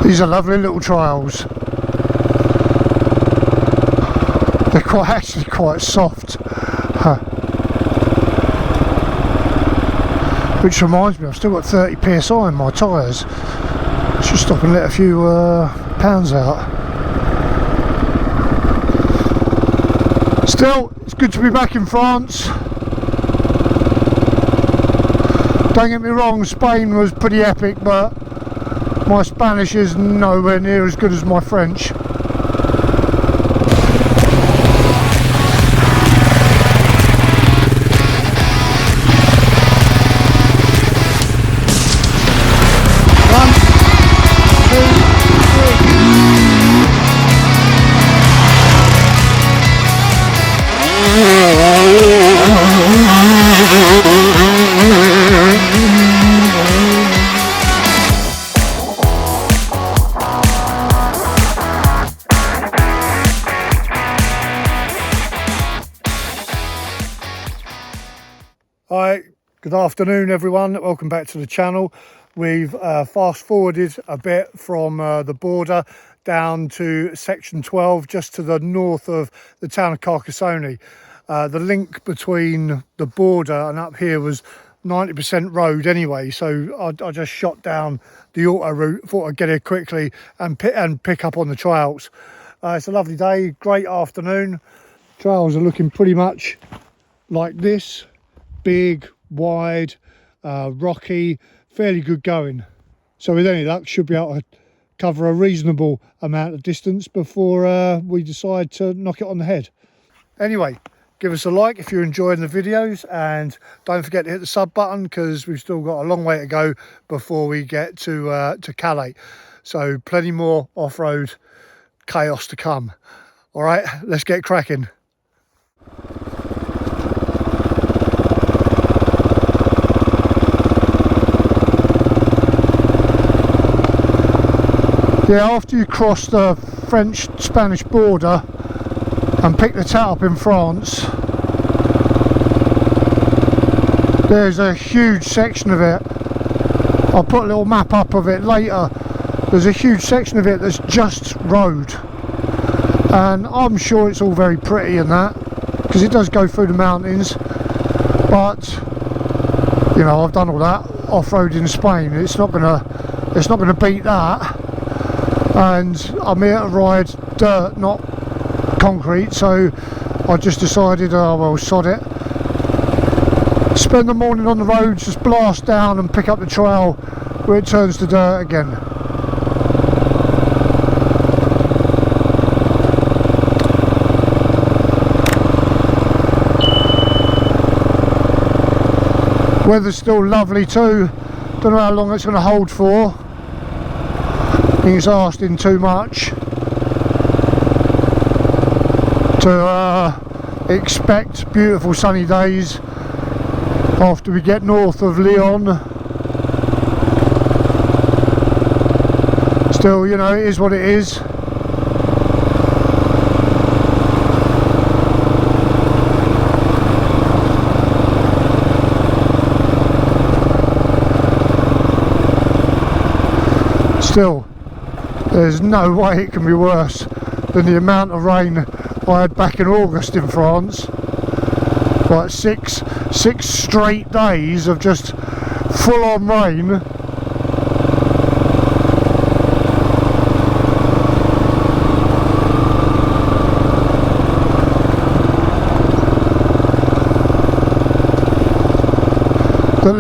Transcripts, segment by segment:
These are lovely little trails. They're actually quite soft. Which reminds me, I've still got 30 psi in my tyres. Should stop and let a few pounds out. Still, it's good to be back in France. Don't get me wrong, Spain was pretty epic, but my Spanish is nowhere near as good as my French. Hi, good afternoon everyone, welcome back to the channel. We've fast forwarded a bit from the border down to section 12, just to the north of the town of Carcassonne. The link between the border and up here was 90% road anyway, so I just shot down the auto route, thought I'd get here quickly and pick up on the trails. It's a lovely day, great afternoon. Trails are looking pretty much like this. Big, wide, rocky, fairly good going. So with any luck, should be able to cover a reasonable amount of distance before we decide to knock it on the head. Anyway, give us a like if you're enjoying the videos, and don't forget to hit the sub button because we've still got a long way to go before we get to Calais. So plenty more off-road chaos to come. All right, let's get cracking. Yeah, after you cross the French-Spanish border and pick the TET up in France, there's a huge section of it. I'll put a little map up of it later. There's a huge section of it that's just road, and I'm sure it's all very pretty and that, because it does go through the mountains, but you know, I've done all that off-road in Spain. It's not gonna beat that. And I'm here to ride dirt, not concrete, so I just decided, oh well, sod it. Spend the morning on the road, just blast down and pick up the trail where it turns to dirt again. Weather's still lovely too. Don't know how long it's going to hold for. I think it's asking too much to expect beautiful sunny days after we get north of Lyon. Still, you know, it is what it is. Still, there's no way it can be worse than the amount of rain I had back in August in France. Like six straight days of just full on rain. That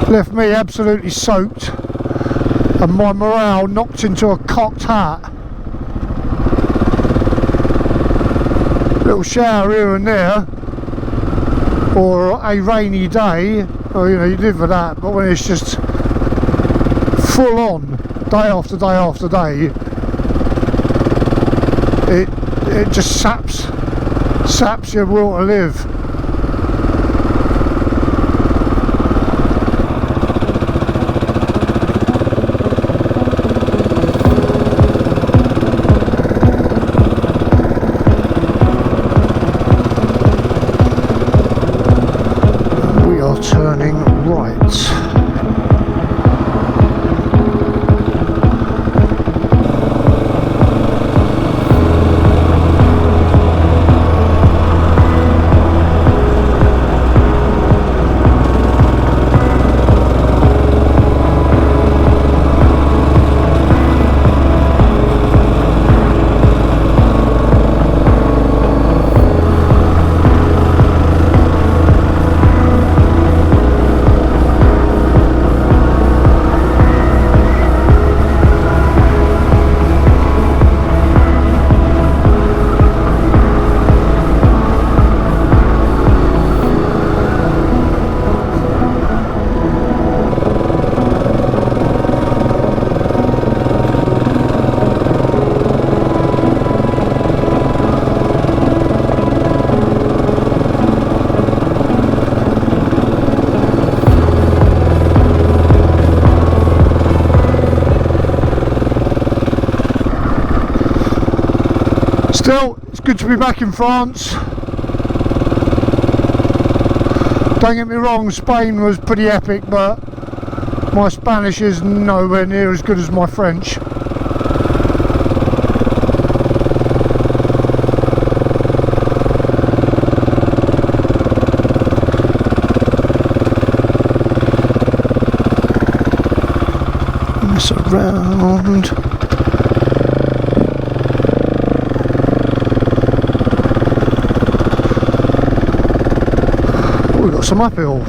left me absolutely soaked, and my morale knocked into a cocked hat. Little shower here and there, or a rainy day, well, you know, you live with that, but when it's just full on, day after day after day, it just saps your will to live. Turning right. Still, it's good to be back in France. Don't get me wrong, Spain was pretty epic, but my Spanish is nowhere near as good as my French. Mess around. Oh, we've got some uphill.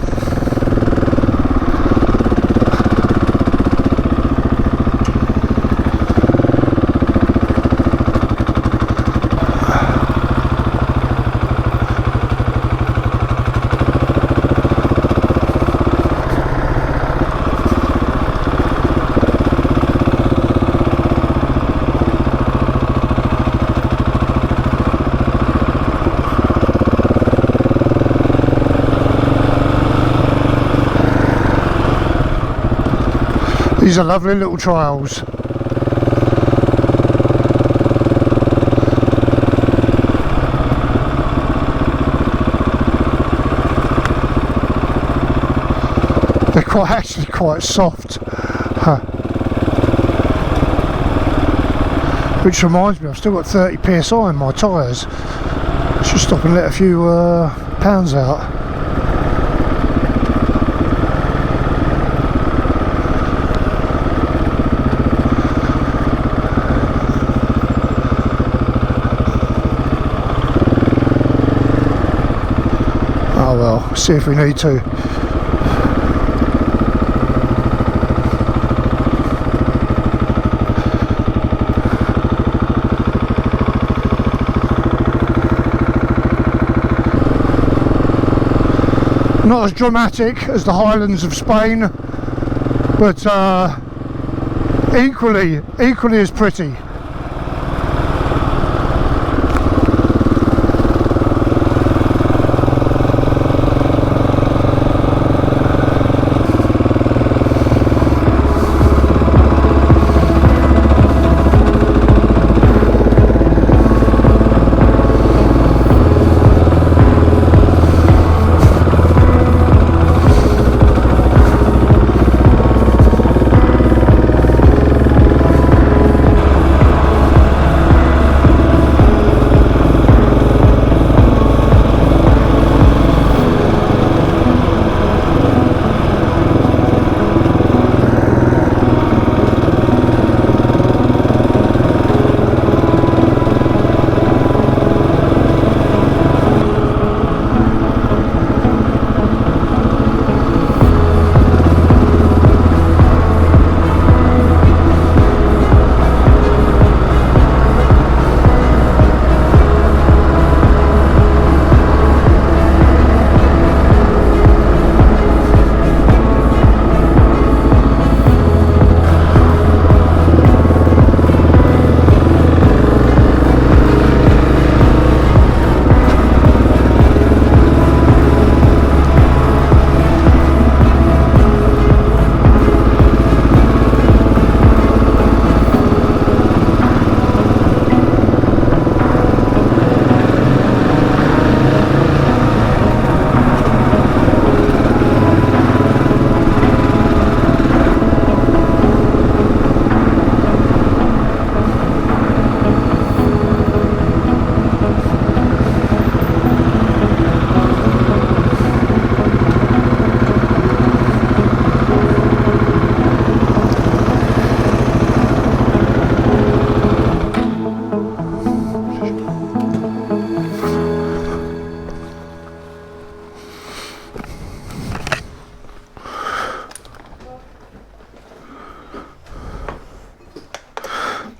These are lovely little trails. They're actually quite soft. Which reminds me, I've still got 30 psi in my tyres. Should stop and let a few pounds out. Oh well, see if we need to. Not as dramatic as the Highlands of Spain, but equally as pretty.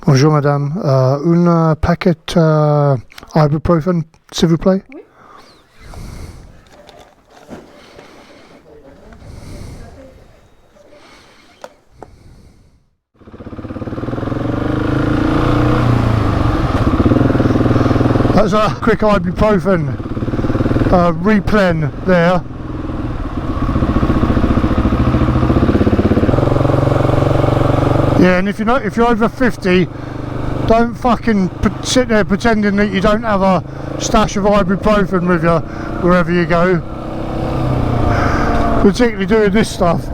Bonjour madame, un paquet ibuprofen, s'il vous plaît. Oui. That's a quick ibuprofen replen there. Yeah, and if you're over 50, Don't fucking sit there pretending that you don't have a stash of ibuprofen with you wherever you go. Particularly doing this stuff.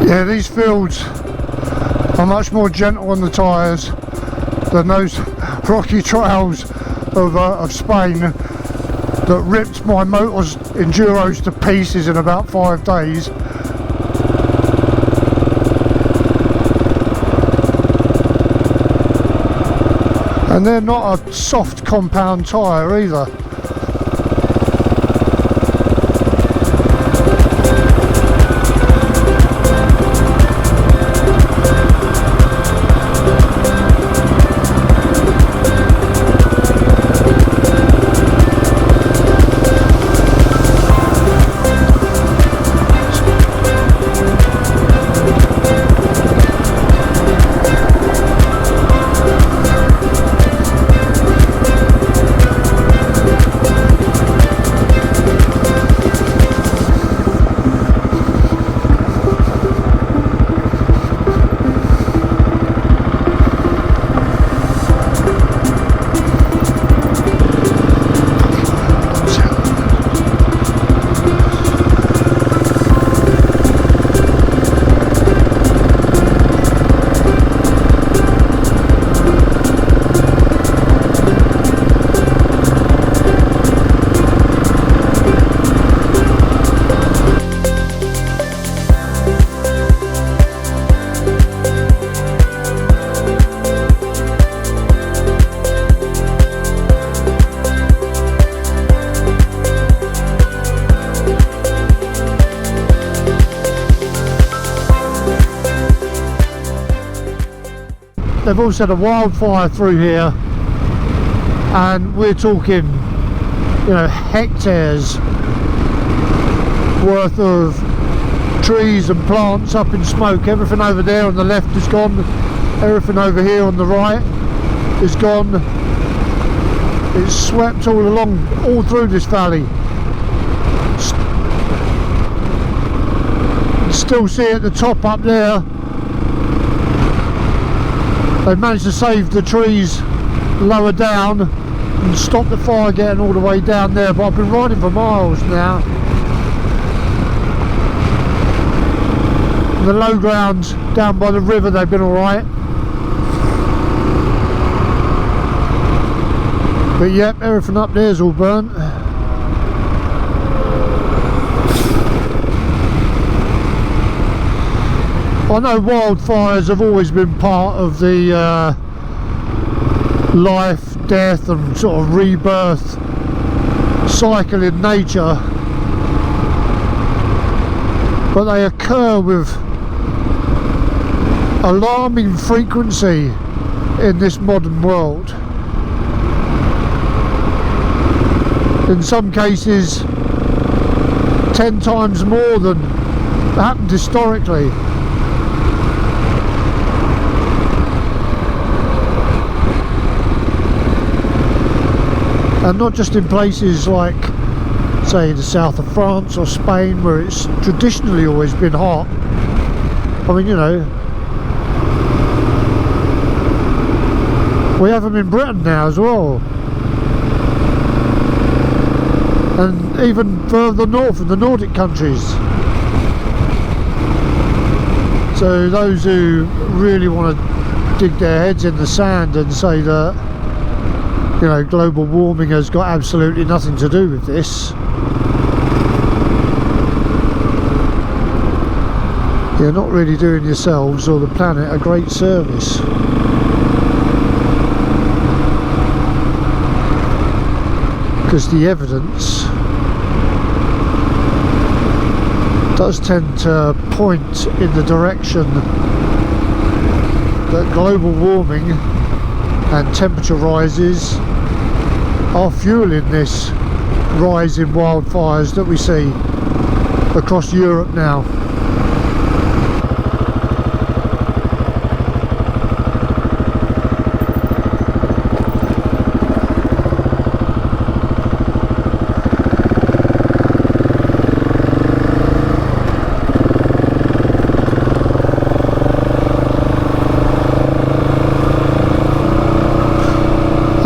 Yeah, these fields are much more gentle on the tyres than those rocky trails of Spain that ripped my motor's enduros to pieces in about 5 days. And they're not a soft compound tyre either. They've also had a wildfire through here, and we're talking, you know, hectares worth of trees and plants up in smoke. Everything over there on the left is gone, everything over here on the right is gone. It's swept all along, all through this valley. You still see at the top up there, they managed to save the trees lower down and stop the fire getting all the way down there, but I've been riding for miles now. The low ground down by the river, they've been alright. But yep, everything up there's all burnt. I know wildfires have always been part of the life, death and sort of rebirth cycle in nature, but they occur with alarming frequency in this modern world. In some cases 10 times more than happened historically. And not just in places like, say, the south of France or Spain, where it's traditionally always been hot. I mean, you know, we have them in Britain now as well. and even further north in the Nordic countries. So those who really want to dig their heads in the sand and say that, you know, global warming has got absolutely nothing to do with this, you're not really doing yourselves or the planet a great service. Because the evidence does tend to point in the direction that global warming and temperature rises are fueling this rise in wildfires that we see across Europe now.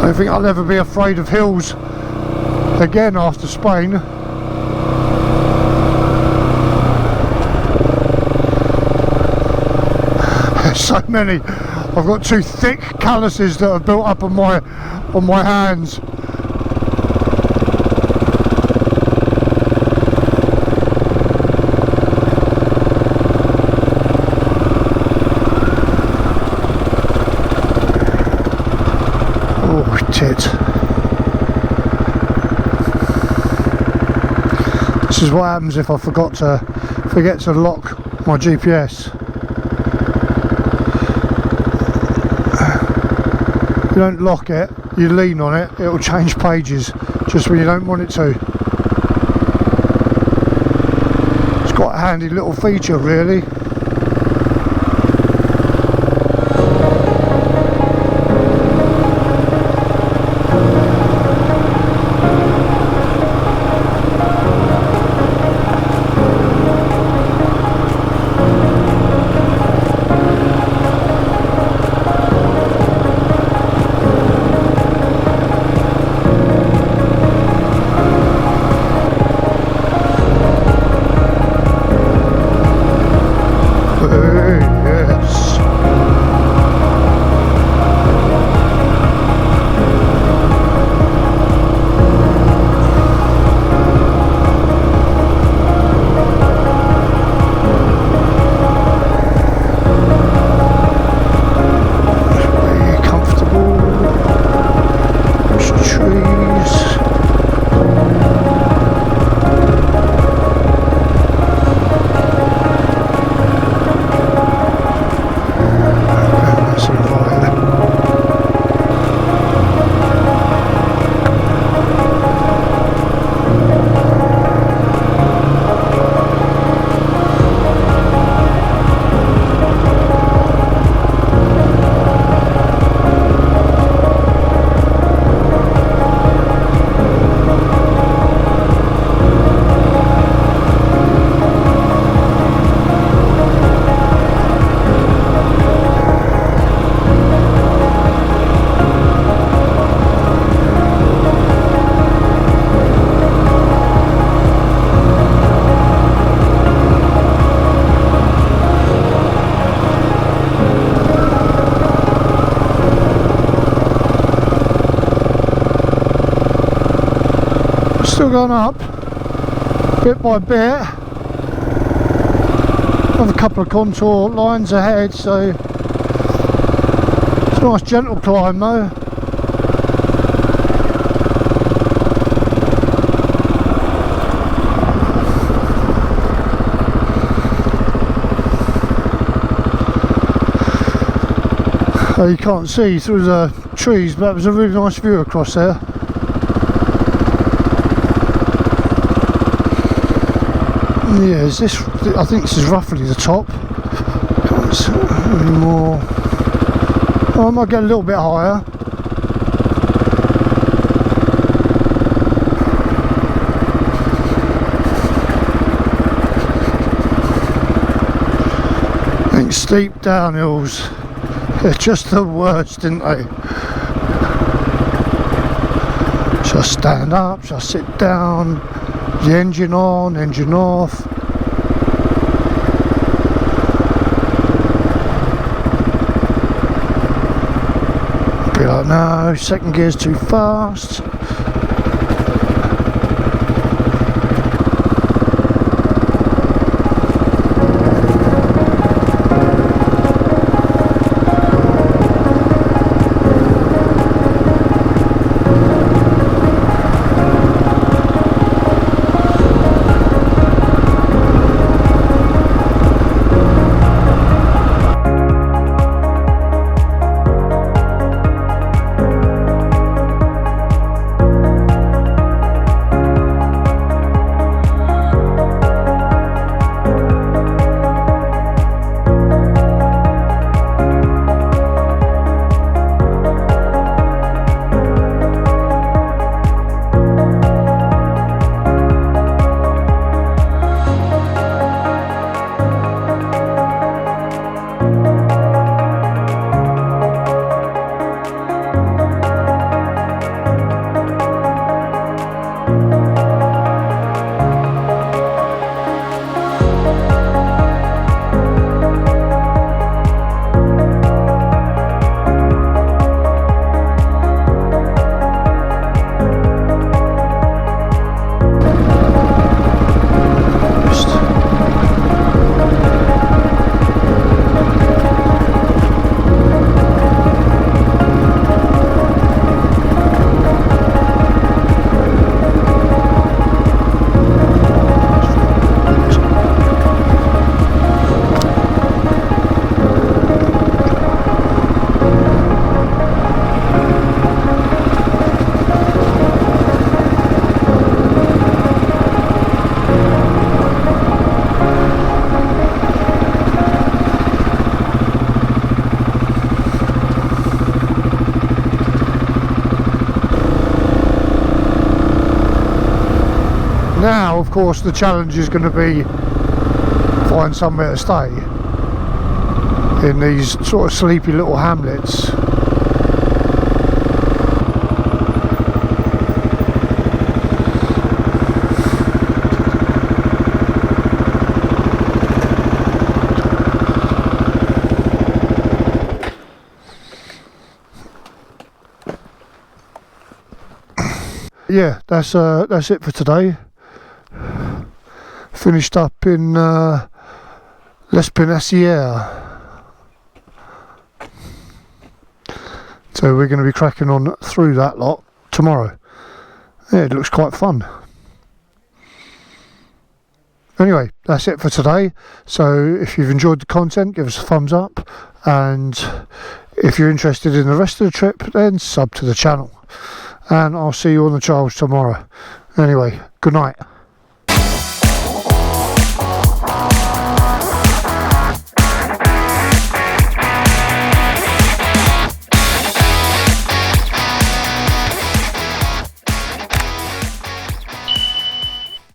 I think I'll never be afraid of hills again after Spain. There's so many. I've got two thick calluses that have built up on my hands. This is what happens if I forget to lock my GPS. You don't lock it, you lean on it, it'll change pages just when you don't want it to. It's quite a handy little feature, really. Still going up bit by bit. Another couple of contour lines ahead, so it's a nice gentle climb though. You can't see through the trees, but it was a really nice view across there. Yeah, is this? I think this is roughly the top. Can't see any more. Oh, I might get a little bit higher. I think steep downhills. They're just the worst, didn't they? Just stand up, just sit down, the engine on, engine off. Be like, no, second gear's too fast. Now, of course, the challenge is going to be find somewhere to stay in these sort of sleepy little hamlets. Yeah, that's it for today. Finished up in Lespinassiere. So we're going to be cracking on through that lot tomorrow. Yeah, it looks quite fun. Anyway, that's it for today. So if you've enjoyed the content, give us a thumbs up, and if you're interested in the rest of the trip, then sub to the channel, and I'll see you on the trails tomorrow. Anyway, good night.